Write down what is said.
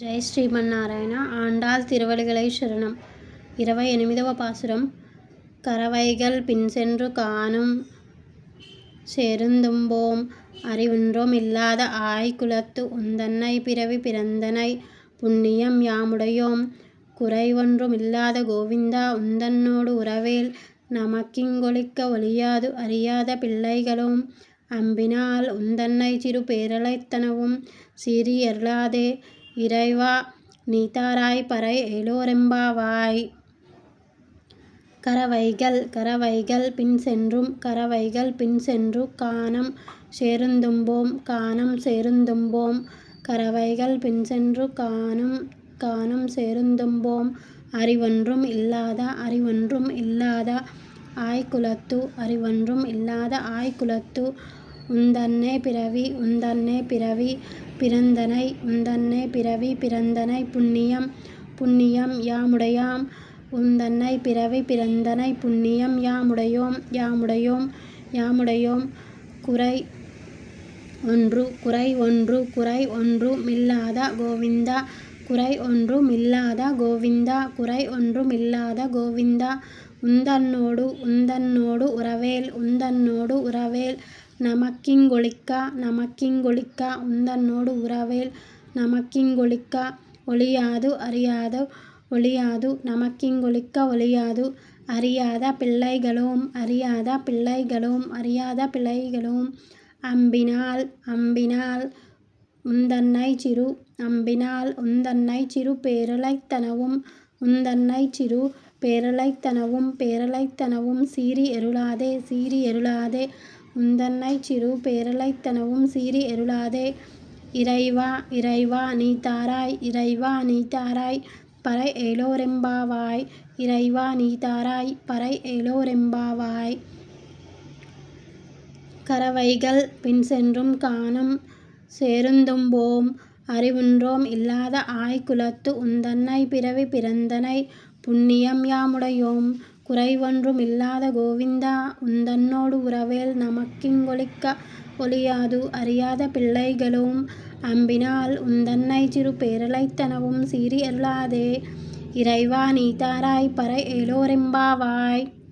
ஜெய் ஸ்ரீமன்னாராயண ஆண்டாள் திருவடிகளே சரணம். 28వ பாசுரம். கரவைகள் பின்சென்று காணும் செருந்தும்போம் அறிவொன்றும் இல்லாத ஆய்குலத்து உந்தன்னை பிறவி பிறந்தனை புண்ணியம் யாமுடையோம் குறைவொன்றும் இல்லாத கோவிந்தா உந்தன்னோடு உறவேல் நமக்கிங்கொழிக்க ஒழியாது அறியாத பிள்ளைகளும் அம்பினால் உந்தன்னை சிறு பேரழைத்தனவும் சீறி அருளாதே இறைவா நீதாராய் பறை ஏலோரெம்பாவாய். கரவைகள் பின்சென்று கானம் செருந்தும்போம் கரவைகள் பின்சென்று கானம் செருந்தும்போம் அறிவொன்றும் இல்லாத ஆய்குலத்து உந்தன்னே பிறவி பிறந்தனை புண்ணியம் யாமுடையாம் உந்தன்னை பிறவி பிறந்தனை புண்ணியம் யாமுடையோம் குறை ஒன்றுமில்லாத கோவிந்தா உந்தன்னோடு உறவேல் நமக்கிங்கொழிக்க உந்தன்னோடு உறவேல் நமக்கிங்கொழிக்க ஒழியாது நமக்கிங்கொழிக்க ஒழியாது அறியாத பிள்ளைகளும் அம்பினால் உந்தன்னை சிறு பேரழைத்தனவும் சீறி அருளாதே உந்தன்னை சிறு பேரழைத்தனவும் சீறி அருளாதே இறைவா நீதாராய் பறை ஏலோரெம்பாவாய். இறைவா நீதாராய் பறை ஏலோரெம்பாவாய். கரவைகள் பின்சென்றும் கானம் செருந்தும்போம் அறிவொன்றும் இல்லாத ஆய்குலத்து உந்தன்னை பிறவி பிறந்தனை புண்ணியம் யாமுடையோம் குறைவொன்றும் இல்லாத கோவிந்தா உந்தன்னோடு உறவேல் நமக்கிங்கொழிக்க ஒழியாது அறியாத பிள்ளைகளும் அம்பினால் உந்தன்னை சிறு பேரழைத்தனவும் சீறி அருளாதே இறைவா நீதாராய் பறை ஏலோரெம்பாவாய்.